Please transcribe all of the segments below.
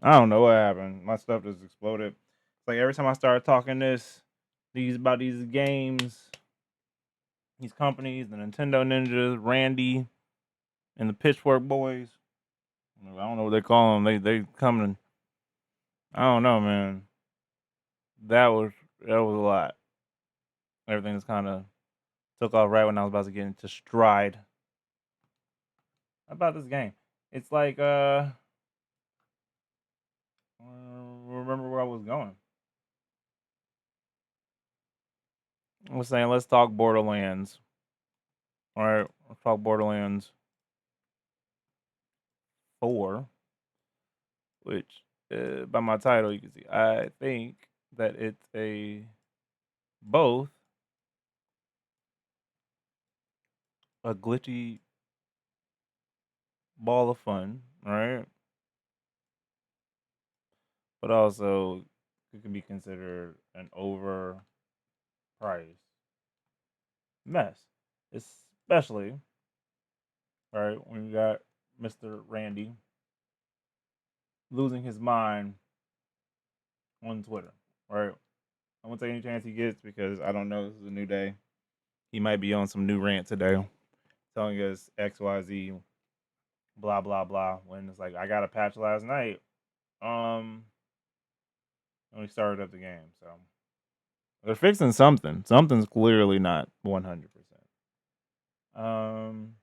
I don't know what happened. My stuff just exploded. It's like every time I start talking about these games, these companies, the Nintendo Ninjas, Randy, and the Pitchfork Boys. I don't know what they call them. They coming. I don't know, man. That was a lot. Everything just kind of took off right when I was about to get into stride about this game. It's like remember where I was going. I was saying let's talk Borderlands. All right, let's talk Borderlands 4, which by my title you can see I think that it's a both a glitchy ball of fun, right? But also it can be considered an overpriced mess, especially right when you got Mr. Randy losing his mind on Twitter, right? I won't take any chance he gets because I don't know. This is a new day. He might be on some new rant today, telling us X, Y, Z, blah blah blah. When it's like I got a patch last night, um, when we started up the game, so they're fixing something. Something's clearly not 100%. Um,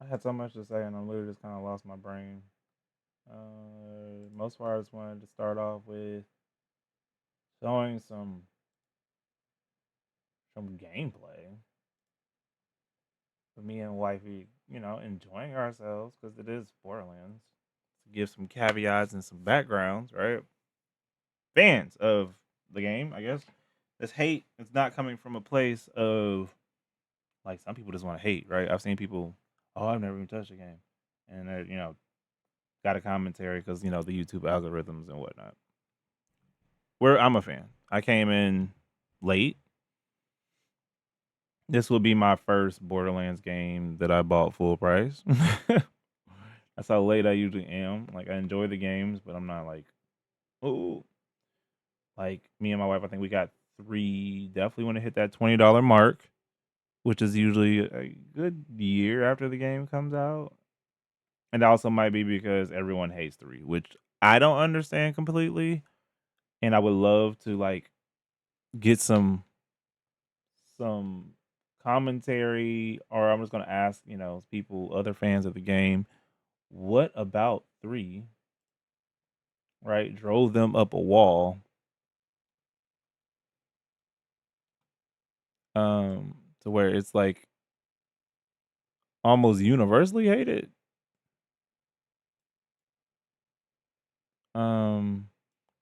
I had so much to say, and I literally just kind of lost my brain. Most part, I just wanted to start off with showing some gameplay for me and wifey, enjoying ourselves because it is Borderlands. To give some caveats and some backgrounds, right? Fans of the game, I guess. This hate is not coming from a place of like some people just want to hate, right? I've seen people, oh, I've never even touched the game, and they got a commentary because the YouTube algorithms and whatnot. Where I'm a fan, I came in late. This will be my first Borderlands game that I bought full price. That's how late I usually am. Like I enjoy the games, but I'm not like, oh, like me and my wife. I think we got three. Definitely want to hit that $20 mark, which is usually a good year after the game comes out. And also might be because everyone hates three, which I don't understand completely. And I would love to like get some commentary, or I'm just gonna ask, people, other fans of the game, what about three, right, drove them up a wall, to where it's like almost universally hated. Um,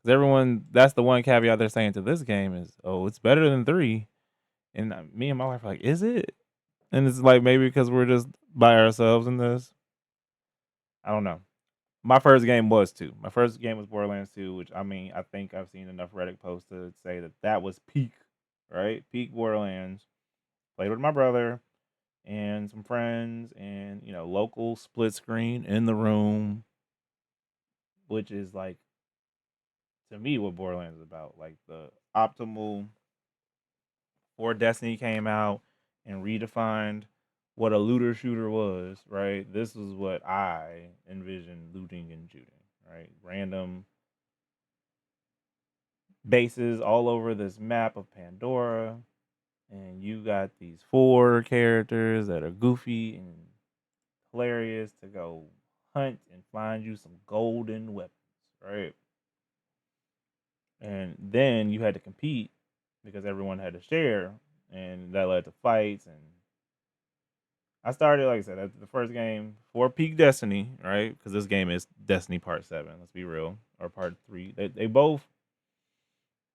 'Cause everyone, that's the one caveat they're saying to this game is, oh, it's better than three. And me and my wife are like, is it? And it's like maybe because we're just by ourselves in this. I don't know. My first game was two. My first game was Borderlands 2, which I mean, I think I've seen enough Reddit posts to say that that was peak, right? Peak Borderlands. Played with my brother and some friends, and local split screen in the room, which is like to me what Borderlands is about. Like the optimal before Destiny came out and redefined what a looter shooter was, right? This is what I envisioned looting and shooting, right? Random bases all over this map of Pandora, and you got these four characters that are goofy and hilarious to go hunt and find you some golden weapons, right? And then you had to compete because everyone had to share, and that led to fights. And I started, like I said, at the first game for Peak Destiny, right? Because this game is Destiny Part 7, let's be real, or Part 3. They both,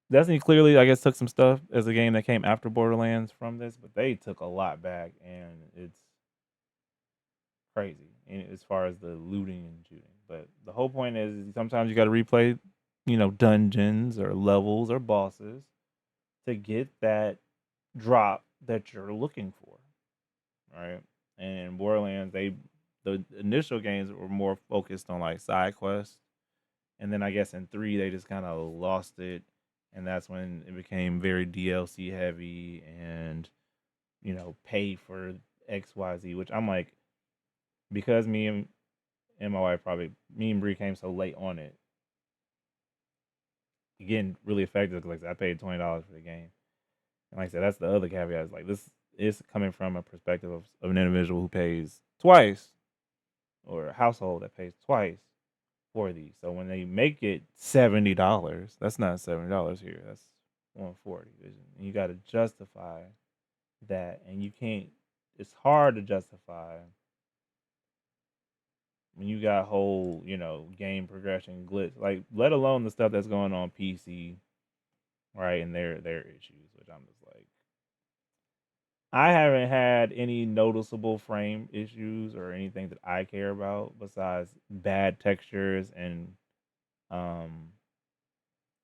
Destiny clearly, I guess, took some stuff as a game that came after Borderlands from this, but they took a lot back, and it's crazy as far as the looting and shooting. But the whole point is sometimes you got to replay, dungeons or levels or bosses to get that drop that you're looking for, right? And Borderlands, the initial games were more focused on like side quests, And then I guess in 3 they just kind of lost it, and that's when it became very DLC heavy and pay for XYZ, which I'm like, because me and my wife, probably me and Bree, came so late on it, getting really affected because like I paid $20 for the game. And like I said, that's the other caveat. Is like, this is coming from a perspective of an individual who pays twice, or a household that pays twice for these. So when they make it $70, that's not $70 here. That's 140. And you got to justify that, and you can't. It's hard to justify when you got whole, game progression glitch, like, let alone the stuff that's going on PC, right? And their issues, which I'm just like, I haven't had any noticeable frame issues or anything that I care about besides bad textures and um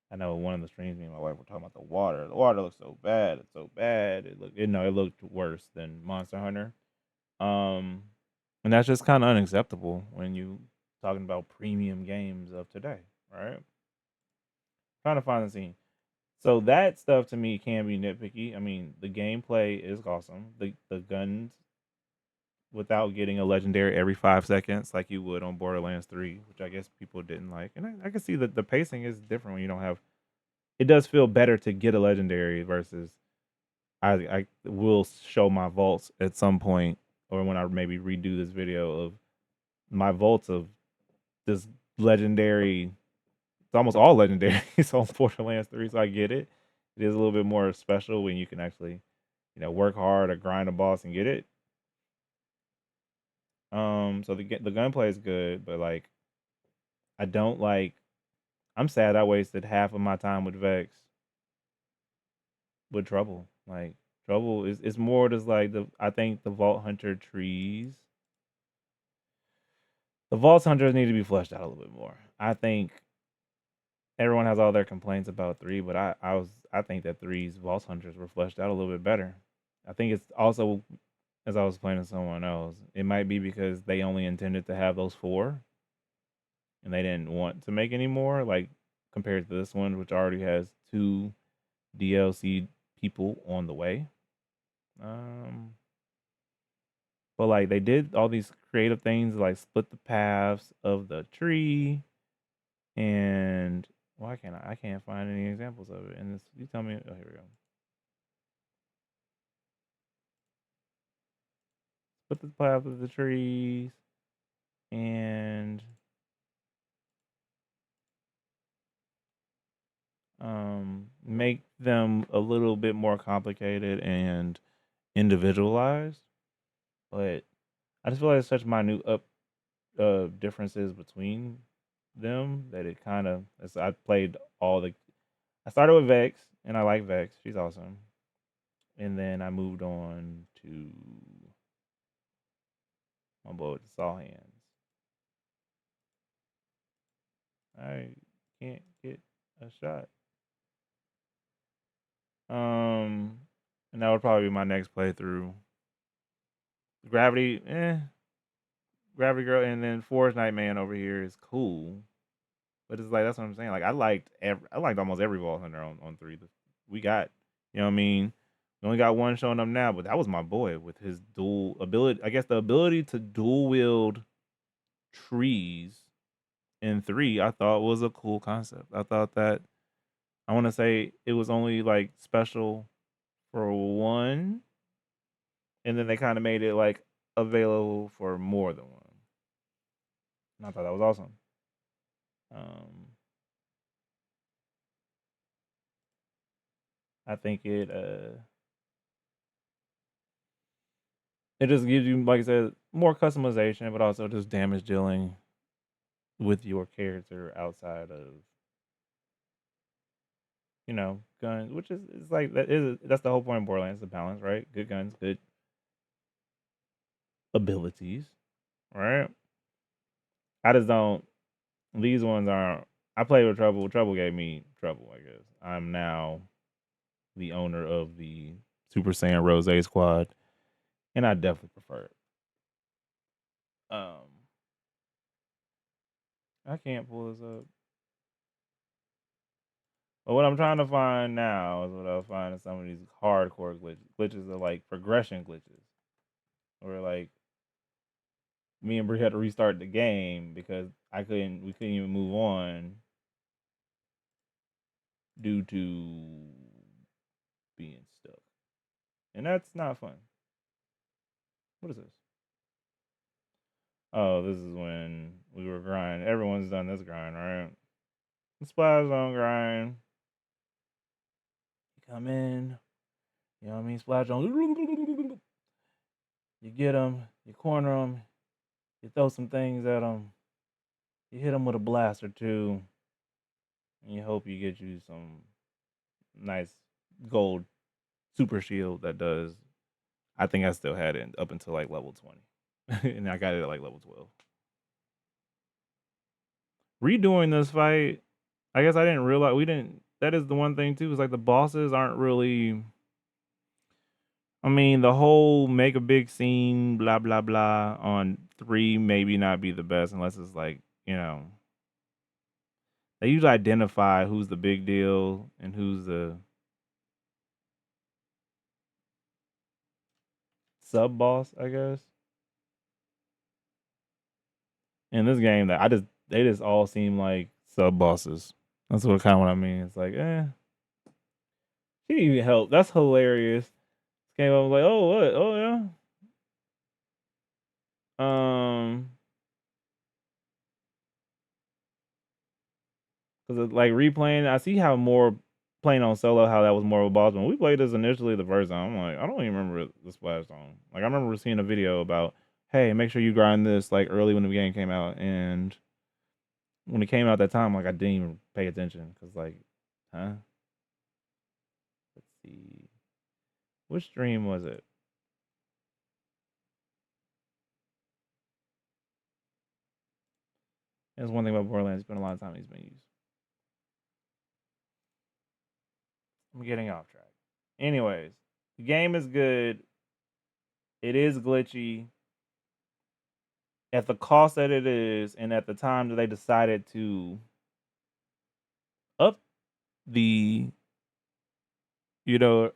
I know one of the streams me and my wife were talking about the water. The water looks so bad. It's so bad. It looked worse than Monster Hunter. Um and that's just kind of unacceptable when you talking about premium games of today, right? Trying to find the scene. So that stuff to me can be nitpicky. I mean, the gameplay is awesome. The guns, without getting a legendary every 5 seconds like you would on Borderlands 3, which I guess people didn't like. And I can see that the pacing is different when you don't have. It does feel better to get a legendary versus I will show my vaults at some point, or when I maybe redo this video of my vaults of this legendary. It's almost all legendaries on Borderlands 3, so I get it. It is a little bit more special when you can actually, work hard or grind a boss and get it. So the gunplay is good, but like, I don't like. I'm sad I wasted half of my time with Vex with Trouble. Like, Trouble is more just like I think the Vault Hunter trees. The Vault Hunters need to be fleshed out a little bit more. I think everyone has all their complaints about 3, but I think that three's Vault Hunters were fleshed out a little bit better. I think it's also, as I was playing with someone else, it might be because they only intended to have those 4, and they didn't want to make any more. Like, compared to this one, which already has 2 DLC people on the way. But like, they did all these creative things, like split the paths of the tree, and why can't I can't find any examples of it. And this, you tell me. Oh, here we go. Split the path of the trees, and make them a little bit more complicated and individualized. But I just feel like it's such minute differences between them that it kind of. I played all the. I started with Vex, and I like Vex. She's awesome. And then I moved on to my boy with the saw hands. I can't get a shot. And that would probably be my next playthrough. Gravity, Gravity Girl, and then Forest Nightman over here is cool. But it's like, that's what I'm saying. Like, I liked almost every Vault Hunter on 3. We got, you know what I mean? We only got one showing up now, but that was my boy with his dual ability. I guess the ability to dual wield trees in 3, I thought was a cool concept. I thought that, I want to say it was only like special for 1, and then they kind of made it like available for more than 1. And I thought that was awesome. I think it just gives you, like I said, more customization, but also just damage dealing with your character outside of, guns, which is, it's like, that's the whole point of Borderlands, the balance, right? Good guns, good abilities, right? I just don't. These ones aren't. I played with Trouble. Trouble gave me trouble, I guess. I'm now the owner of the Super Saiyan Rose Squad, and I definitely prefer it. Um, I can't pull this up. But what I'm trying to find now is what I was finding some of these hardcore glitches. Glitches are like progression glitches, where like me and Bree had to restart the game because we couldn't even move on due to being stuck, and that's not fun. What is this? Oh, this is when we were grinding. Everyone's done this grind, right? The splash zone grind. You come in, you know what I mean? Splash zone. You get them, you corner them, you throw some things at them, you hit them with a blast or two, and you hope you get you some nice gold super shield that does. I think I still had it up until like level 20, and I got it at like level 12. Redoing this fight, I guess I didn't realize we didn't. That is the one thing too. Is like the bosses aren't really. I mean, the whole make a big scene, blah blah blah, on 3 maybe not be the best unless it's like they usually identify who's the big deal and who's the sub boss, I guess. In this game, that they just all seem like sub bosses. That's what I mean. It's like, she didn't even help. That's hilarious. Came up like, oh what? Oh yeah. Because like replaying, I see how more playing on solo how that was more of a boss. When we played this initially the first time, I'm like, I don't even remember the splash zone. Like I remember seeing a video about, hey, make sure you grind this like early when the game came out, and when it came out that time, like I didn't even pay attention because like, huh? Let's see, which stream was it? That's one thing about Borderlands. It's been a long time these been used. I'm getting off track. Anyways, the game is good. It is glitchy. At the cost that it is, and at the time that they decided to up the, you know,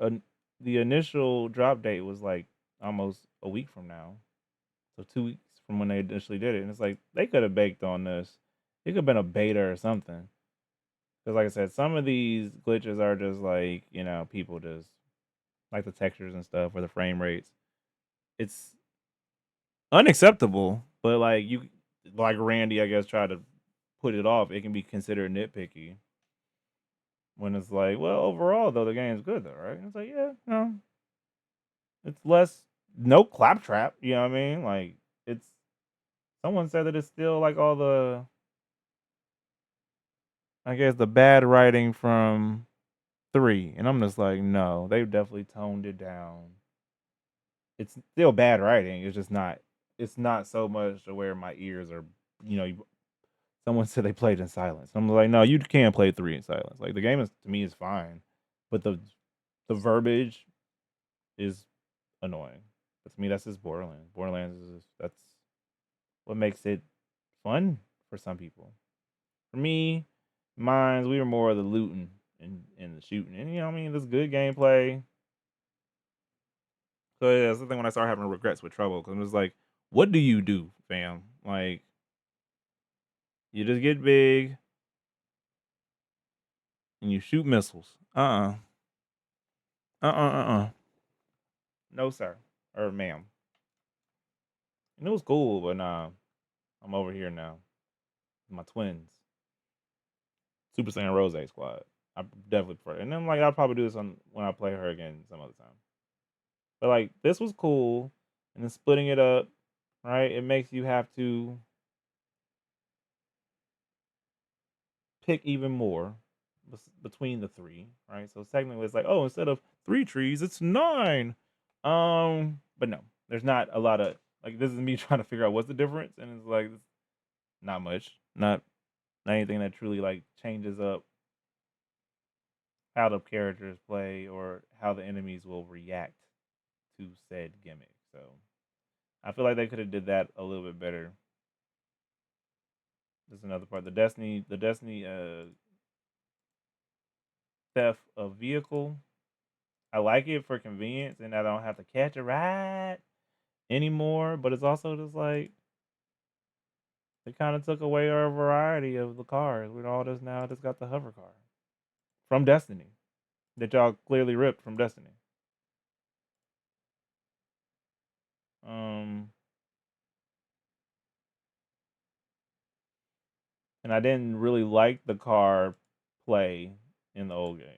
the initial drop date was like almost a week from now, so 2 weeks from when they initially did it, and it's like they could have baked on this. It could have been a beta or something. Because, like I said, some of these glitches are just like people just like the textures and stuff or the frame rates. It's unacceptable, but like Randy, I guess, tried to put it off. It can be considered nitpicky when it's like, well, overall though, the game's good though, right? And it's like, yeah, no, it's less no claptrap. You know what I mean? Like it's someone said that it's still like all the, I guess, the bad writing from 3, and I'm just like, no, they've definitely toned it down. It's still bad writing. It's just not. It's not so much to where my ears are. Someone said they played in silence. I'm like, no, you can't play 3 in silence. Like the game is to me is fine, but the verbiage is annoying. But to me, that's just Borderlands. Borderlands is that's what makes it fun for some people. For me, mines we were more of the looting and the shooting, and I mean, this good gameplay. So yeah, that's the thing when I start having regrets with Trouble because it was like, what do you do, fam? Like you just get big and you shoot missiles. No, sir. Or ma'am. And it was cool, but nah. I'm over here now. My twins. Super Saiyan Rose Squad. I definitely prefer it. And then like I'll probably do this when I play her again some other time. But like this was cool. And then splitting it up, right? It makes you have to pick even more between the 3, right? So technically it's like, oh, instead of 3 trees, it's 9. But no, there's not a lot of like this is me trying to figure out what's the difference, and it's like not much, not anything that truly like changes up how the characters play or how the enemies will react to said gimmick. So I feel like they could have did that a little bit better. There's another part. The Destiny theft of vehicle. I like it for convenience, and I don't have to catch a ride anymore. But it's also just like it kind of took away our variety of the cars. We're all just now just got the hover car from Destiny that y'all clearly ripped from Destiny. Um, and I didn't really like the car play in the old games.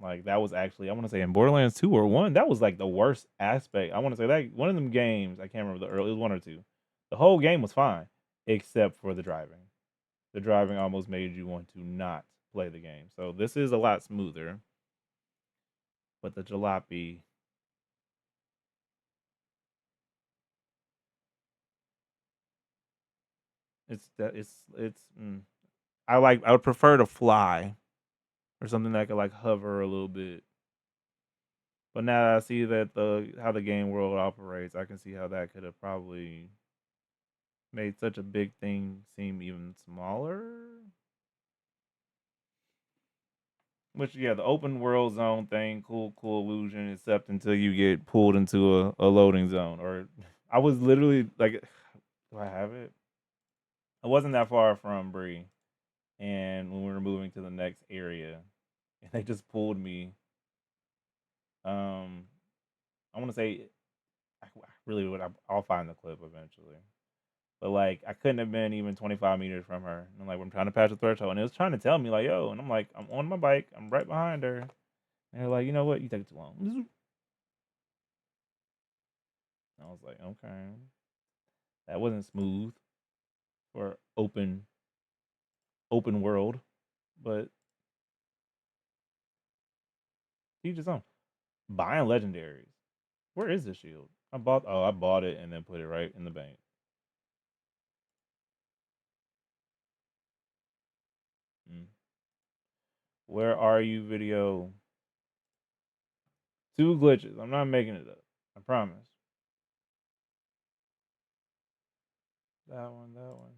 Like that was actually I want to say in Borderlands 2 or 1, that was like the worst aspect. I want to say that one of them games, I can't remember the early, it was 1 or 2. The whole game was fine except for the driving. The driving almost made you want to not play the game. So this is a lot smoother. But the jalopy, it's I would prefer to fly or something that could like hover a little bit. But now that I see that the how the game world operates, I can see how that could have probably made such a big thing seem even smaller. Which yeah, the open world zone thing, cool illusion, except until you get pulled into a loading zone. Or I was literally like, do I have it? I wasn't that far from Bree, and when we were moving to the next area, and they just pulled me. Um, I want to say, I really would. I'll find the clip eventually. But like, I couldn't have been even 25 meters from her. And I'm like, I'm trying to pass the threshold, and it was trying to tell me like, yo, and I'm like, I'm on my bike, I'm right behind her, and they're like, you know what, you take too long. And I was like, okay, that wasn't smooth for open world, but teach his own. Buying legendaries. Where is this shield? I bought it and then put it right in the bank. Mm. Where are you, video? 2 glitches. I'm not making it up. I promise. That one, that one.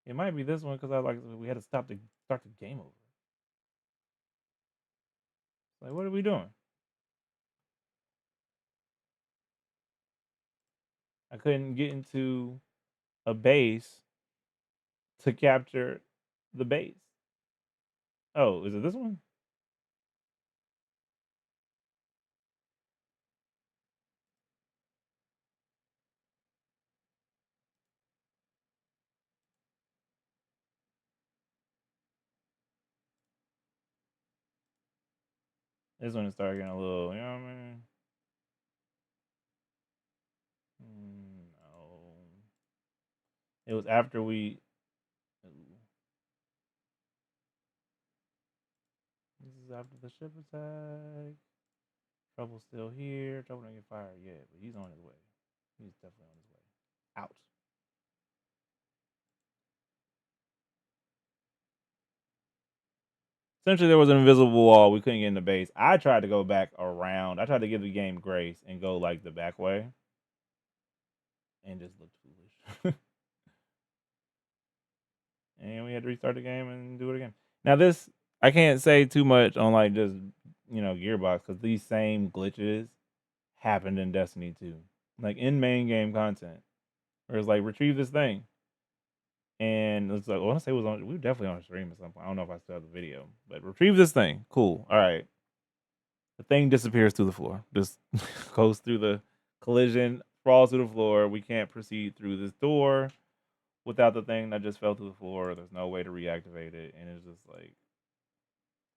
It might be this one because I like we had to stop to start the game over. Like, what are we doing? I couldn't get into a base to capture the base. Oh, is it this one? This one started getting a little, you know what I mean? No. It was after we. This is after the ship attack. Trouble's still here. Trouble didn't get fired yet, but he's on his way. He's definitely on his way. Out. Essentially, there was an invisible wall. We couldn't get in the base. I tried to go back around. I tried to give the game grace and go like the back way, and just looked foolish. And we had to restart the game and do it again. Now this, I can't say too much on like just Gearbox because these same glitches happened in Destiny 2, like in main game content, where it's like retrieve this thing, and it's like I want to say it was on. We were definitely on stream at some point. I don't know if I still have the video, but retrieve this thing. Cool. All right. The thing disappears through the floor. Just goes through the collision, falls through the floor. We can't proceed through this door without the thing that just fell through the floor. There's no way to reactivate it, and it's just like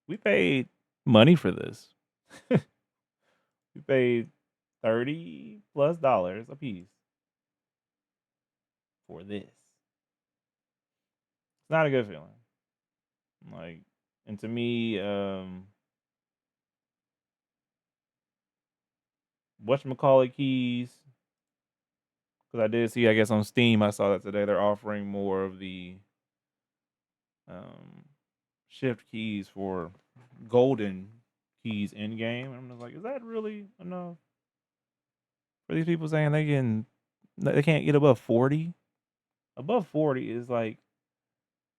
we paid money for this. We paid $30+ a piece for this. It's not a good feeling. Like, and to me, whatchamacallit keys, because I did see, I guess on Steam, I saw that today they're offering more of the shift keys for golden keys in game. And I'm just like, is that really enough for these people saying they can't get above 40? Above 40 is like,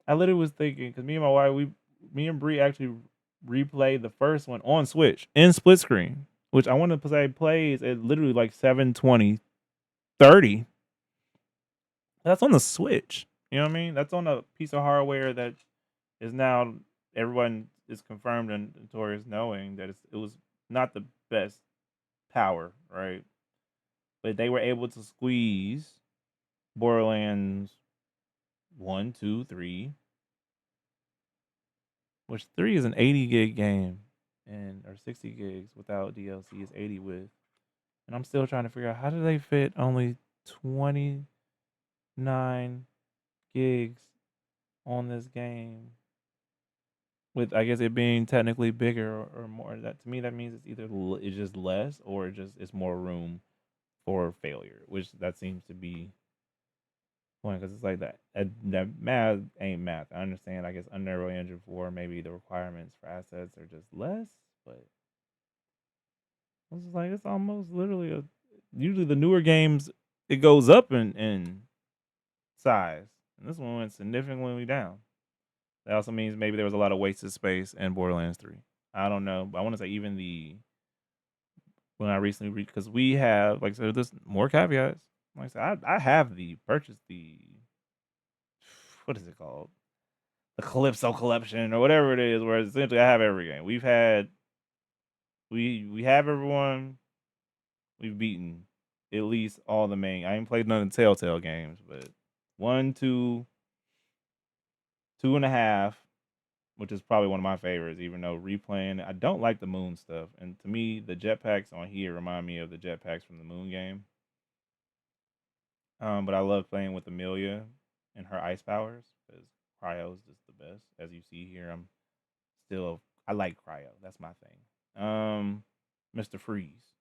I literally was thinking because me and my wife, me and Bree actually replay the first one on Switch in split screen, which I want to say plays at literally like 720, 30. That's on the Switch. You know what I mean? That's on a piece of hardware that is now everyone is confirmed and notorious knowing that it was not the best power, right? But they were able to squeeze Borderlands 1, 2, 3, which 3 is an 80 gig game, and or 60 gigs without DLC is 80 with. And I'm still trying to figure out how do they fit only 29 gigs on this game with, I guess, it being technically bigger or more. That to me that means it's either it's just less or it's more room for failure, which that seems to be point because it's like that math ain't math. I understand. I guess under Unreal Engine 4, maybe the requirements for assets are just less, but it's like it's almost literally a. Usually the newer games it goes up in size, and this one went significantly down. That also means maybe there was a lot of wasted space in Borderlands 3. I don't know, but I want to say even when I recently read because we have like I said, there's more caveats. Like I said, I have purchased the what is it called? The Calypso collection or whatever it is, where essentially I have every game. We have everyone. We've beaten at least all the main. I ain't played none of the Telltale games, but 1, 2, 2.5, which is probably one of my favorites, even though replaying I don't like the moon stuff. And to me, the jetpacks on here remind me of the jetpacks from the moon game. But I love playing with Amelia and her ice powers because Cryo is just the best. As you see here, I like Cryo. That's my thing. Mr. Freeze.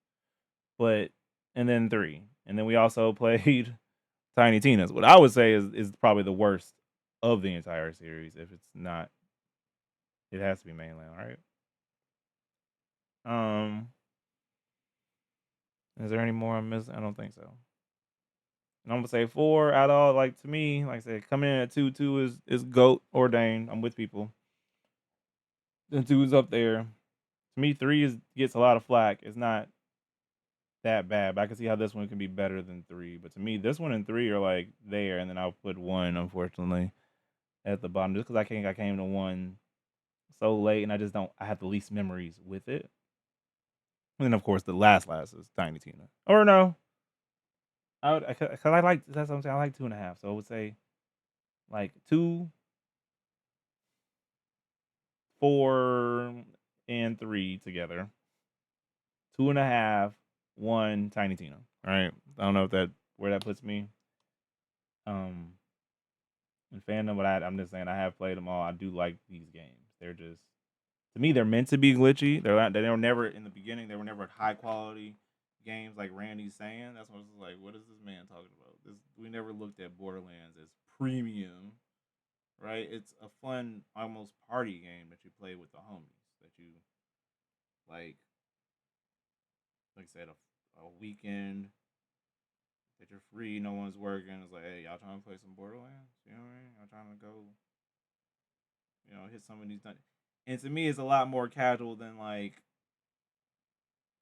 But and then 3. And then we also played Tiny Tina's. What I would say is probably the worst of the entire series. If it's not, it has to be mainland, right? Is there any more I'm missing? I don't think so. And I'm gonna say 4 out of all, like to me, like I said, coming in at 2 is GOAT ordained. I'm with people. Then 2 is up there. To me, 3 gets a lot of flack. It's not that bad, but I can see how this one can be better than 3. But to me, this one and 3 are like there, and then I'll put 1, unfortunately, at the bottom just because I came to 1 so late, and I just don't. I have the least memories with it. And then of course the last is Tiny Tina. Or no, because I like that's what I'm saying. I like 2.5, so I would say like 2, 4, and 3 together. 2.5, 1 Tiny Tina. All right. I don't know if that where that puts me. In fandom, but I'm just saying I have played them all. I do like these games. They're just to me they're meant to be glitchy. They were never in the beginning. They were never high quality games like Randy's saying. That's what I was like. What is this man talking about? We never looked at Borderlands as premium, right? It's a fun, almost party game that you play with the homies. That you like, like I said, a weekend that you're free, no one's working. It's like, hey, y'all trying to play some Borderlands? You know what I mean? Y'all trying to go, hit some of these. And to me, it's a lot more casual than like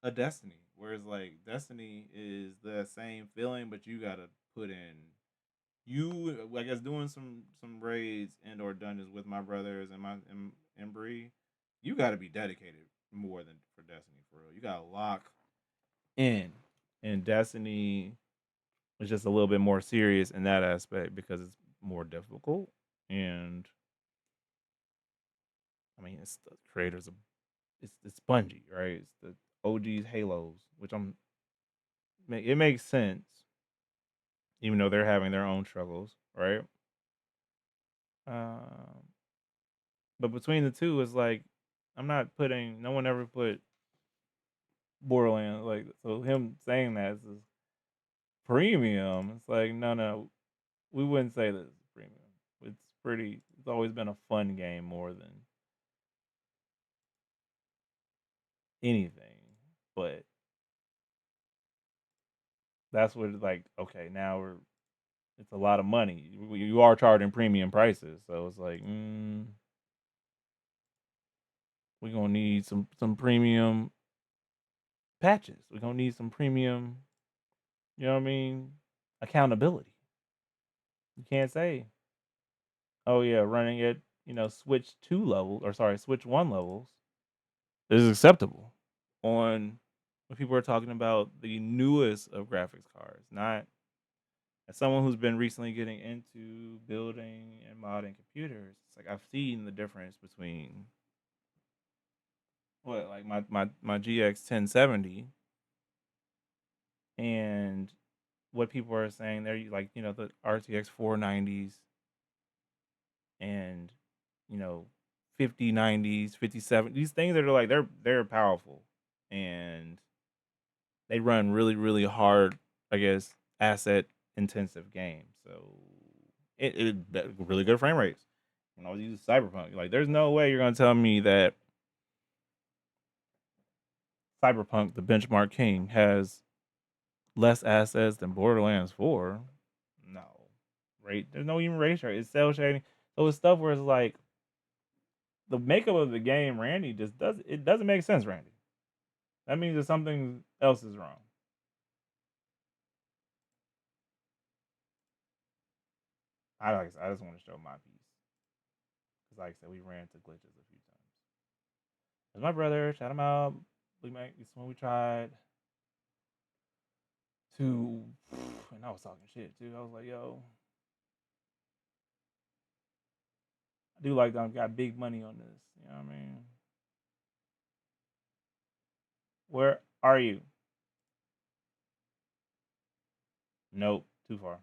a Destiny. Whereas like Destiny is the same feeling, but you gotta put in I guess doing some raids and or dungeons with my brothers and Bree, you gotta be dedicated more than for Destiny for real. You gotta lock in. And Destiny is just a little bit more serious in that aspect because it's more difficult. And I mean it's the creators of it's Bungie, right? It's the OG's Halos, which it makes sense, even though they're having their own struggles, right? Um, but between the two, it's like I'm not putting. No one ever put Borderlands like so. Him saying that is premium. It's like no, we wouldn't say this is premium. It's pretty. It's always been a fun game more than anything. But that's what it's like. Okay, now it's a lot of money. You are charging premium prices, so it's like, We're gonna need some premium patches. We're gonna need some premium, you know what I mean, accountability. You can't say, oh yeah, running at Switch 2 level, or sorry, Switch 1 levels is acceptable on when people are talking about the newest of graphics cards. Not as someone who's been recently getting into building and modding computers, it's like I've seen the difference between what, like my GX 1070 and what people are saying they're like, the RTX 490s and 5090s, 57, these things that are like they're powerful and they run really really hard, I guess, asset intensive games. So it really good frame rates. I was using Cyberpunk. Like, there's no way you're gonna tell me that Cyberpunk, the benchmark king, has less assets than Borderlands 4. No, right? There's no even ray tracing. It's cell shading. So it's stuff where it's like the makeup of the game, Randy, just doesn't make sense, Randy. That means that something else is wrong. I just want to show my piece because, like I said, we ran into glitches a few times. There's my brother. Shout him out. It's when we tried to, and I was talking shit too. I was like, yo, I do like that I've got big money on this. You know what I mean? Where are you? Nope, too far.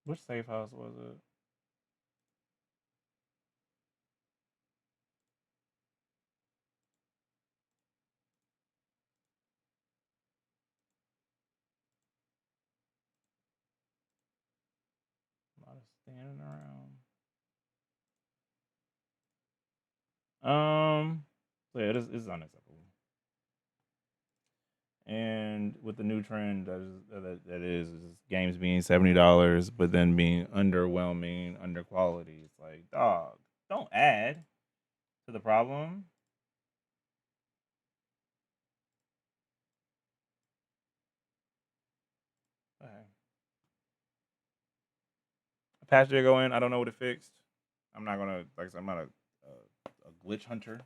Which safe house was it? A lot of standing around. So yeah, it's unacceptable. And with the new trend that is games being $70, but then being underwhelming, under quality. It's like, dog, don't add to the problem. Okay. A patch did go in. I don't know what it fixed. I'm not gonna, like I said, I'm not a glitch hunter.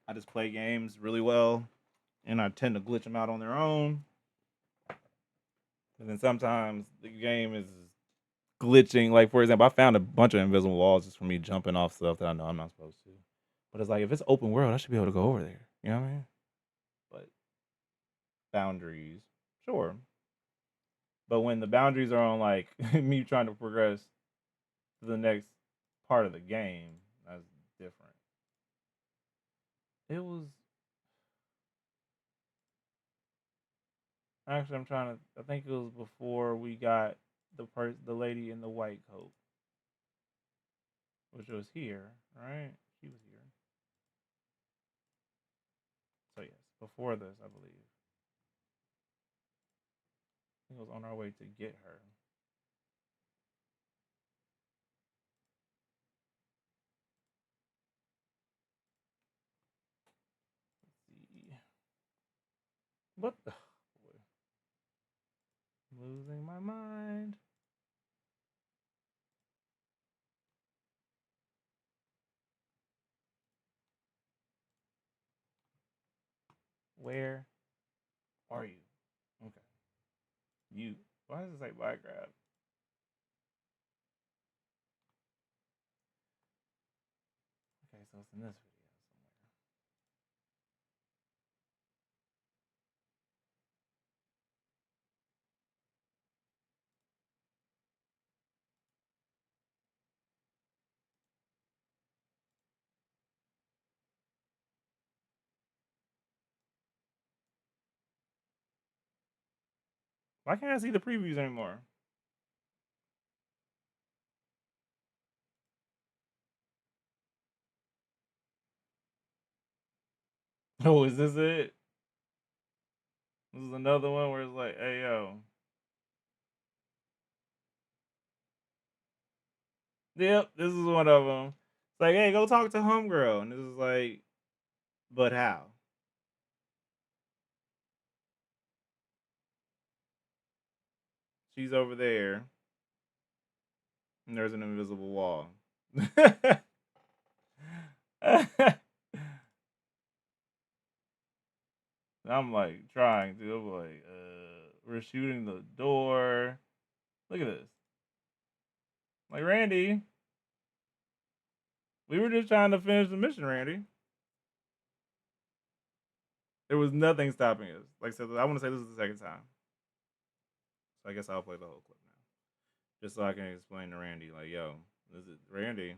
I just play games really well, and I tend to glitch them out on their own. And then sometimes the game is glitching. Like, for example, I found a bunch of invisible walls just from me jumping off stuff that I know I'm not supposed to. But it's like, if it's open world, I should be able to go over there. You know what I mean? But boundaries, sure. But when the boundaries are on, like, me trying to progress to the next part of the game, that's different. It was actually, I'm trying to. I think it was before we got the lady in the white coat, which was here, right? She was here. So yes, before this, I believe. I think it was on our way to get her. Let's see. What the? Boy. Losing my mind. Where are you? Okay. You. Why does it say black grab? Okay, so it's in this video somewhere. Why can't I see the previews anymore? Oh, is this it? This is another one where it's like, hey yo. Yep, this is one of them. It's like, hey, go talk to homegirl, and this is like, but how? She's over there, and there's an invisible wall. I'm like trying to. I'm like, we're shooting the door. Look at this. Like Randy, we were just trying to finish the mission, Randy. There was nothing stopping us. Like I said, I want to say this is the second time, so I guess I'll play the whole clip now, just so I can explain to Randy, like, yo, this is Randy.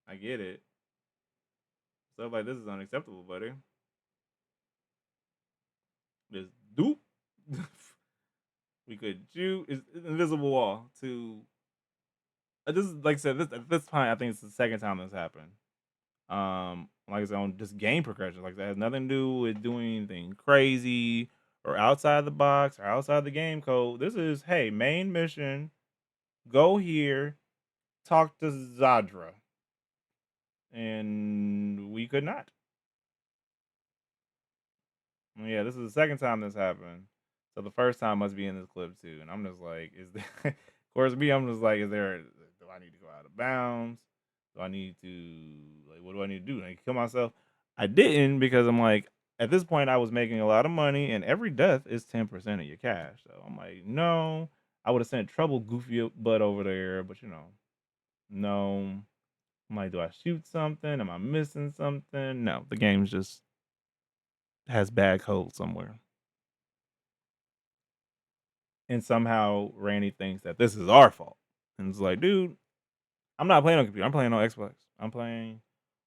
I get it. Stuff like this is unacceptable, buddy. Just doop. We could shoot. It's an invisible wall to. This is like I said. This at this point, I think it's the second time this happened. Like I said, on just game progression, like that has nothing to do with doing anything crazy or outside the box or outside the game code. This is hey, main mission. Go here, talk to Zadra, and we could not. Yeah, this is the second time this happened. So the first time must be in this clip too. And I'm just like, is there of course me, I'm just like, is there do I need to go out of bounds? Do I need to like what do I need to do? Like kill myself? I didn't because I'm like, at this point I was making a lot of money and every death is 10% of your cash. So I'm like, no, I would have sent trouble goofy butt over there, but you know, no. I'm like, do I shoot something? Am I missing something? No, the game's just has bad code somewhere. And somehow Randy thinks that this is our fault. And it's like, dude, I'm not playing on computer. I'm playing on Xbox. I'm playing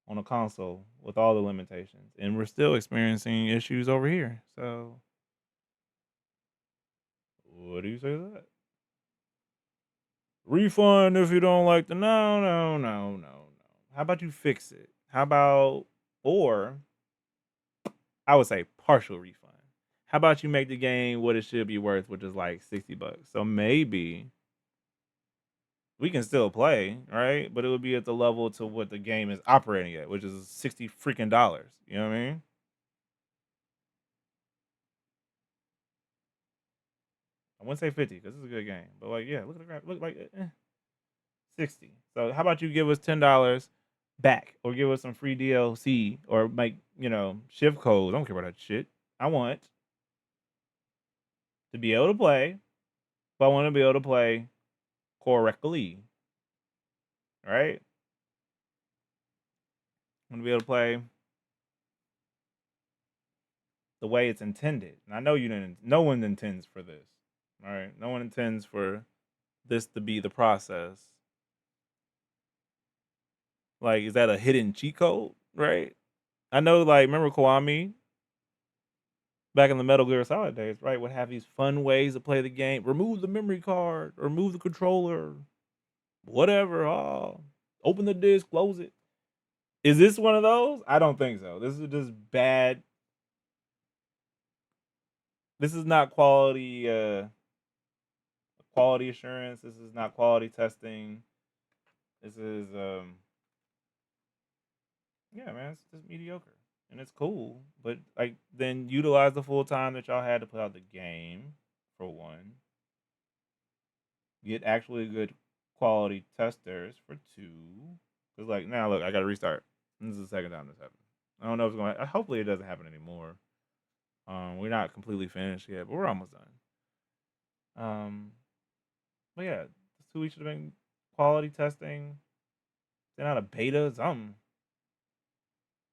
on a console with all the limitations. And we're still experiencing issues over here. So what do you say to that? Refund if you don't like the no. How about you fix it? How about or I would say partial refund. How about you make the game what it should be worth, which is like $60? So maybe we can still play, right? But it would be at the level to what the game is operating at, which is 60 freaking dollars. You know what I mean? I wouldn't say 50 because it's a good game, but like, yeah, look at the graph. Look like 60. So how about you give us $10 back, or give us some free DLC, or make shift codes. I don't care about that shit. I want to be able to play, but I want to be able to play correctly, right? I want to be able to play the way it's intended. And I know you didn't. No one intends for this. All right, no one intends for this to be the process. Like, is that a hidden cheat code? Right? I know. Like, remember Kiwami back in the Metal Gear Solid days, right? Would have these fun ways to play the game. Remove the memory card, or remove the controller, whatever. Oh, open the disc, close it. Is this one of those? I don't think so. This is just bad. This is not quality assurance. This is not quality testing. This is yeah, man, it's just mediocre. And it's cool. But like then utilize the full time that y'all had to put out the game, for one. Get actually good quality testers, for two. Cause like now look, I gotta restart. This is the second time this happened. I don't know if it's gonna hopefully it doesn't happen anymore. We're not completely finished yet, but we're almost done. But yeah, this 2 weeks should have been quality testing. Send out a beta, something.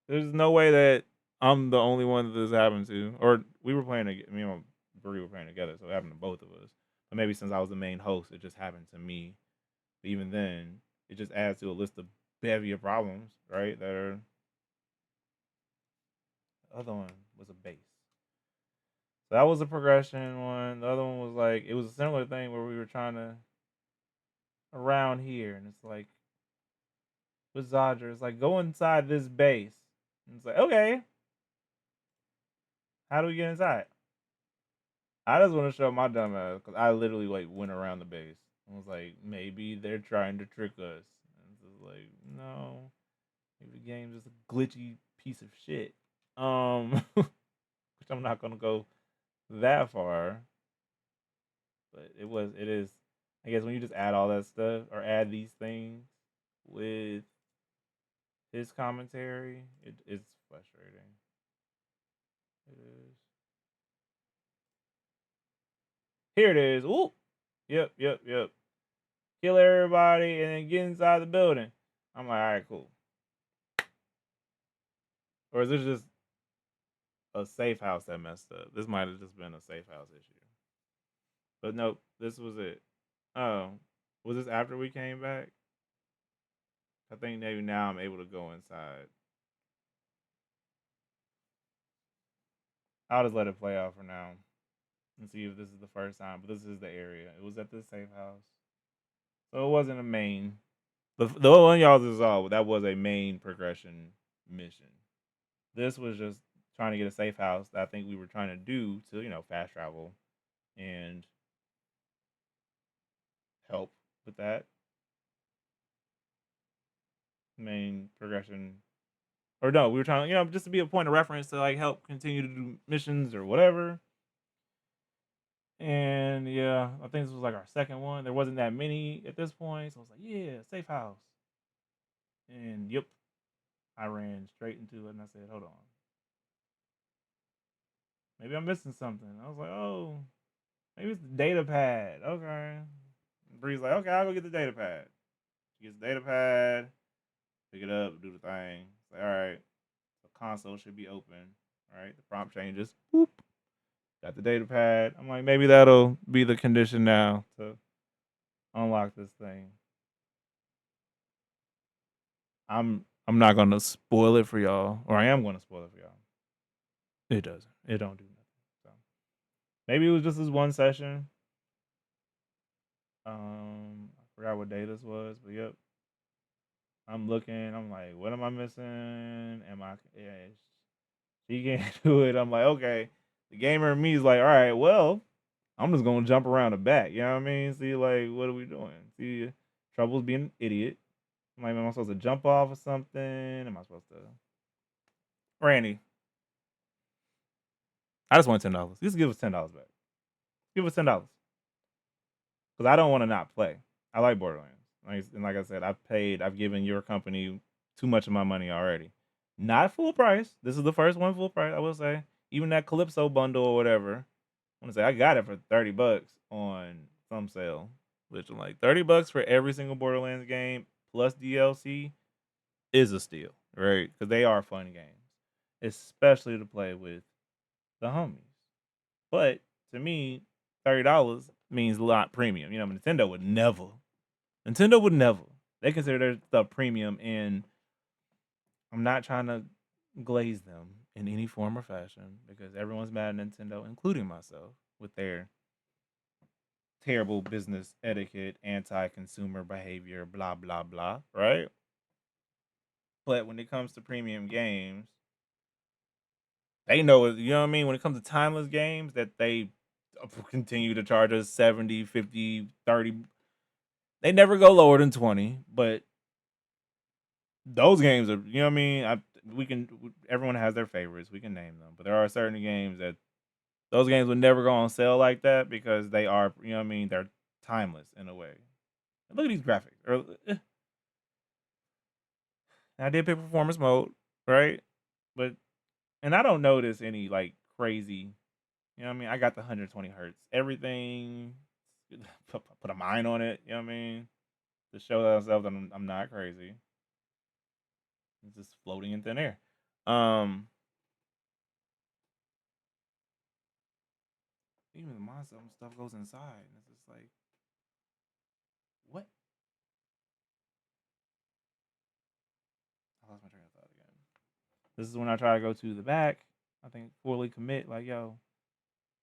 There's no way that I'm the only one that this happened to. Or we were playing, me and my Bree were playing together, so it happened to both of us. But maybe since I was the main host, it just happened to me. But even then, it just adds to a list of bevy of problems, right? That are. The other one was a base. So that was a progression one. The other one was like, it was a similar thing where we were trying to around here, and it's like with Zadra, it's like go inside this base. And it's like, okay, how do we get inside? I just want to show my dumb ass because I literally like went around the base. I was like, maybe they're trying to trick us. And it's just like, no, maybe the game's just a glitchy piece of shit. Which I'm not gonna go that far, but it is. I guess when you just add all that stuff or add these things with his commentary, it's frustrating. It is. Here it is. Ooh. Yep, yep, yep. Kill everybody and then get inside the building. I'm like, all right, cool. Or is this just a safe house that messed up? This might have just been a safe house issue. But nope, this was it. Oh, was this after we came back? I think maybe now I'm able to go inside. I'll just let it play out for now and see if this is the first time. But this is the area. It was at this safe house, so it wasn't a main. The one y'all just saw, that was a main progression mission. This was just trying to get a safe house that I think we were trying to do to fast travel and help with that main progression. Or no, we were trying to just to be a point of reference to like help continue to do missions or whatever. And yeah, I think this was like our second one. There wasn't that many at this point, so I was like, yeah, safe house. And yep, I ran straight into it and I said, hold on. Maybe I'm missing something. I was like, oh, maybe it's the data pad. Okay. Bree's like, okay, I'll go get the data pad. She gets the data pad, pick it up, do the thing. It's like, all right, the console should be open. All right, the prompt changes. Boop. Got the data pad. I'm like, maybe that'll be the condition now to unlock this thing. I'm not gonna spoil it for y'all, or I am gonna spoil it for y'all. It doesn't. It don't do nothing. So maybe it was just this one session. I forgot what day this was, but yep. I'm looking. I'm like, what am I missing? Am I? Yeah, she can't do it. I'm like, okay. The gamer in me is like, all right, well, I'm just gonna jump around the back. You know what I mean? See, like, what are we doing? See, Trouble's being an idiot. I'm like, am I supposed to jump off or something? Am I supposed to? Randy, I just want $10. Just give us $10 back. Give us $10 because I don't want to not play. I like Borderlands. And like I said, I've given your company too much of my money already. Not full price. This is the first one full price. I will say, even that Calypso bundle or whatever. I want to say I got it for $30 on some sale, which I'm like $30 for every single Borderlands game plus DLC is a steal, right? Because they are fun games, especially to play with the homies. But to me, $30 means a lot premium. Nintendo would never. Nintendo would never. They consider their stuff premium, and I'm not trying to glaze them in any form or fashion because everyone's mad at Nintendo, including myself, with their terrible business etiquette, anti-consumer behavior, blah blah blah. Right? But when it comes to premium games, they know it. You know what I mean? When it comes to timeless games, that they continue to charge us 70, 50, 30. They never go lower than 20, but those games are, you know what I mean? Everyone has their favorites. We can name them, but there are certain games that those games would never go on sale like that because they are, you know what I mean? They're timeless in a way. Look at these graphics. I did pick performance mode, right? But and I don't notice any like crazy. You know what I mean? I got the 120 hertz. Everything. Put a mine on it. You know what I mean? To show myself that I'm not crazy. It's just floating in thin air. Um, Even the monster stuff goes inside, and it's just like, what? I lost my train of thought again. This is when I try to go to the back. I think fully commit. Like, yo,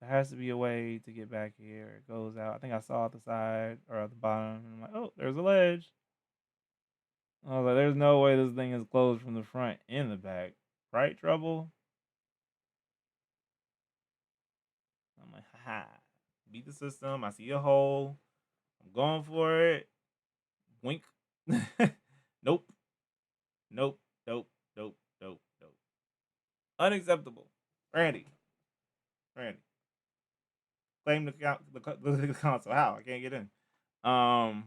there has to be a way to get back here. It goes out. I think I saw at the side or at the bottom. And I'm like, oh, there's a ledge. I was like, there's no way this thing is closed from the front and the back sprite trouble. I'm like, haha, beat the system. I see a hole. I'm going for it. Wink. Nope. Nope. Nope. Nope. Nope. Nope. Unacceptable. Randy. Randy. Claim the console. How? I can't get in. Um.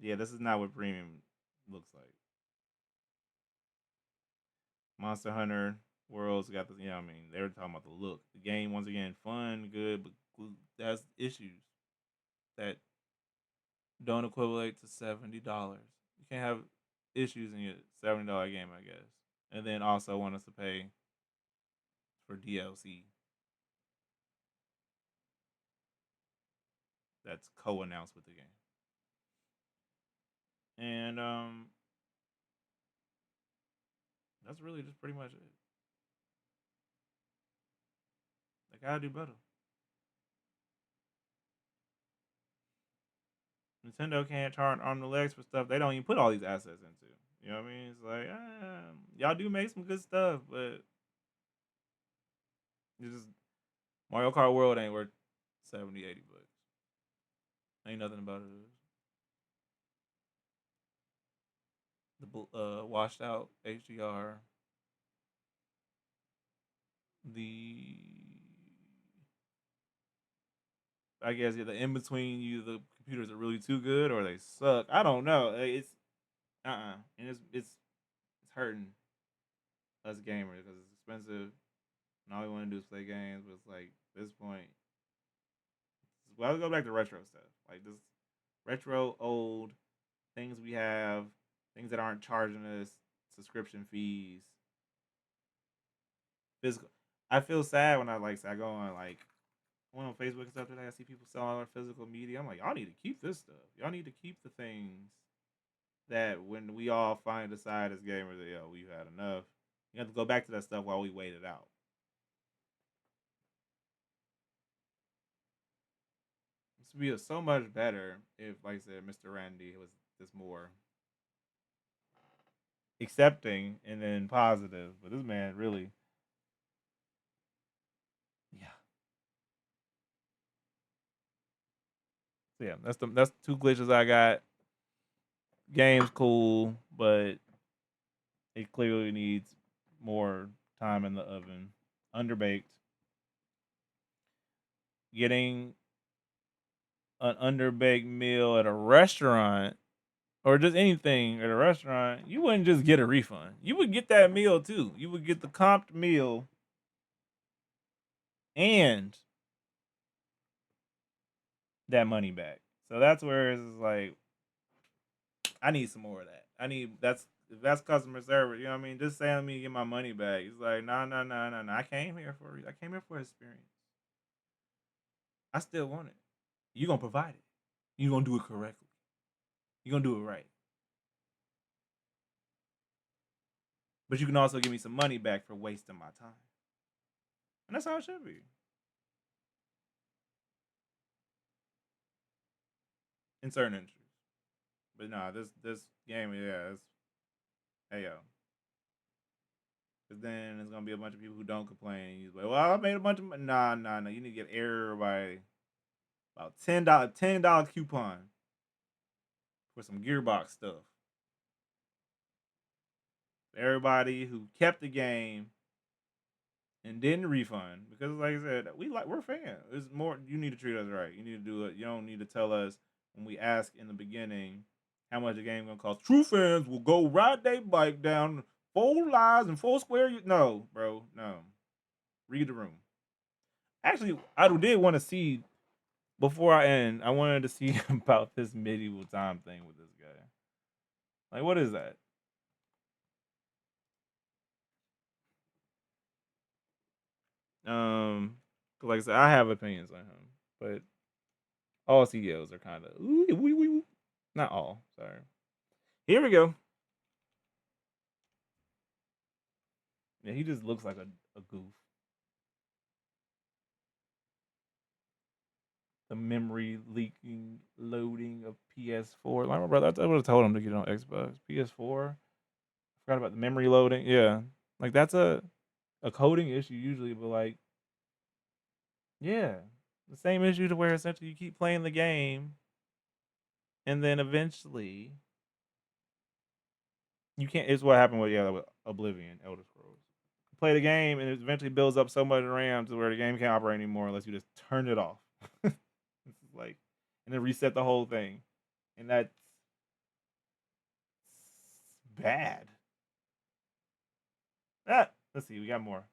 Yeah, this is not what premium looks like. Monster Hunter Worlds got the. I mean, they were talking about the look. The game once again, fun, good, but has issues that don't equivalent to $70. You can't have issues in your $70 game, I guess. And then also want us to pay for DLC that's co-announced with the game. And that's really just pretty much it. They gotta do better. Nintendo can't turn arm the legs for stuff they don't even put all these assets into. You know what I mean? It's like, y'all do make some good stuff, but it's just Mario Kart World ain't worth 70, $80. Ain't nothing about it. The washed out HDR, the I guess the in between you the computers are really too good or they suck. I don't know. It's and it's hurting us gamers because it's expensive and all we want to do is play games. But it's like at this point, well, I'll go back to retro stuff like this retro old things we have, things that aren't charging us subscription fees, physical. I feel sad when I go on like went on Facebook and stuff today. I see people selling all their physical media. I'm like, y'all need to keep this stuff. Y'all need to keep the things that when we all finally decide as gamers that we've had enough. You have to go back to that stuff while we wait it out. This would be so much better if, like I said, Mr. Randy was just more accepting and then positive. But this man really, yeah. So yeah, that's two glitches I got. Game's cool, but it clearly needs more time in the oven. Underbaked. Getting an underbaked meal at a restaurant or just anything at a restaurant, you wouldn't just get a refund. You would get that meal too. You would get the comped meal and that money back. So that's where it's like, I need some more of that. That's customer service. You know what I mean? Just saying let me get my money back. It's like, no, no, no, no, no. I came here for experience. I still want it. You gonna provide it. You gonna do it correctly. You gonna do it right. But you can also give me some money back for wasting my time. And that's how it should be. In certain industries. But nah, this game, yeah, it's hey yo. Cause then there's gonna be a bunch of people who don't complain. He's like, well, I made a bunch of money. Nah, nah, nah. You need to get everybody about $10 coupon for some Gearbox stuff. Everybody who kept the game and didn't refund because, like I said, we're fans. It's more you need to treat us right. You need to do it. You don't need to tell us when we ask in the beginning how much the game gonna cost. True fans will go ride their bike down 4 lives and 4 square. No, bro, no. Read the room. Actually, I did want to see before I end. I wanted to see about this medieval time thing with this guy. Like, what is that? Um, 'cause like I said, I have opinions on him, but all CEOs are kind of not all. Sorry. Here we go. Yeah, he just looks like a goof. The memory leaking, loading of PS4. Like my brother, I would have told him to get on Xbox. PS4. Forgot about the memory loading. Yeah, like that's a coding issue usually, but like, yeah, the same issue to where essentially you keep playing the game, and then eventually you can't. It's what happened with with Oblivion, Elder Scrolls. You play the game, and it eventually builds up so much RAM to where the game can't operate anymore unless you just turn it off. It's like, and then reset the whole thing, and that's bad. Ah, let's see, we got more.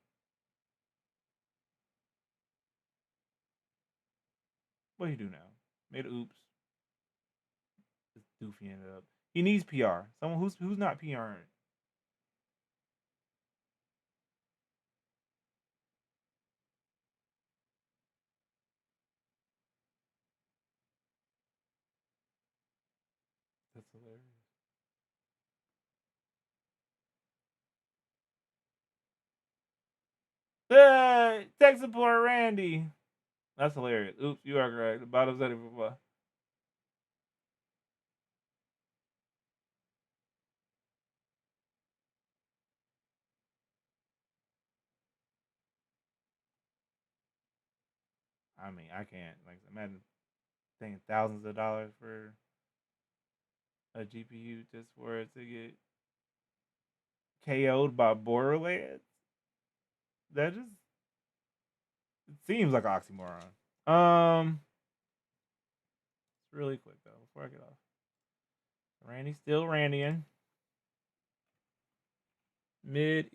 What do you do now? Made oops. This doofy ended up. He needs PR. Someone who's not PRing. That's hilarious. Hey, tech support Randy. That's hilarious. Oops, you are correct. The bottom setting for I mean, I can't. Like, imagine paying thousands of dollars for a GPU just for it to get KO'd by Borderlands. That just it seems like an oxymoron. Really quick though, before I get off. Randy's still Randying. Mid.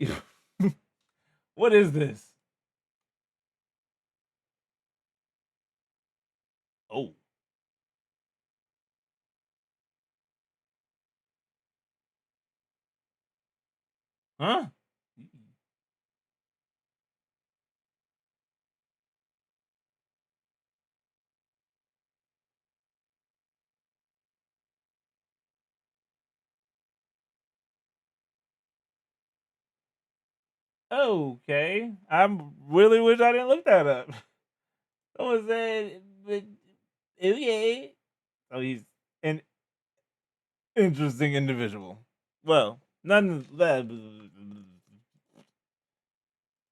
What is this? Oh. Huh? Okay. I really wish I didn't look that up. Someone said, but okay. Oh, he's an interesting individual. Well, none of that.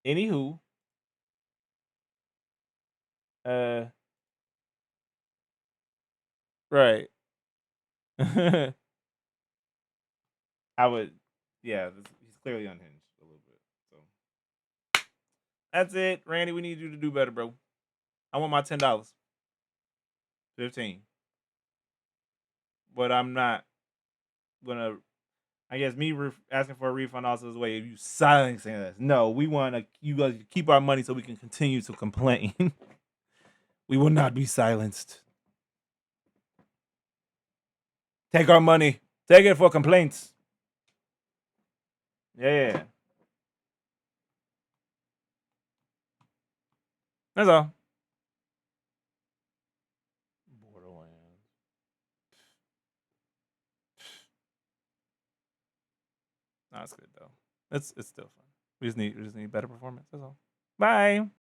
Anywho, uh, right. I would, yeah. He's clearly unhinged a little bit. So that's it, Randy. We need you to do better, bro. I want my $10, 15, but I'm not gonna. I guess me asking for a refund also is a way of you silencing us. No, we want to you guys keep our money so we can continue to complain. We will not be silenced. Take our money. Take it for complaints. Yeah. That's all. Borderlands. No, it's good though. It's still fun. We just need better performance. That's all. Bye.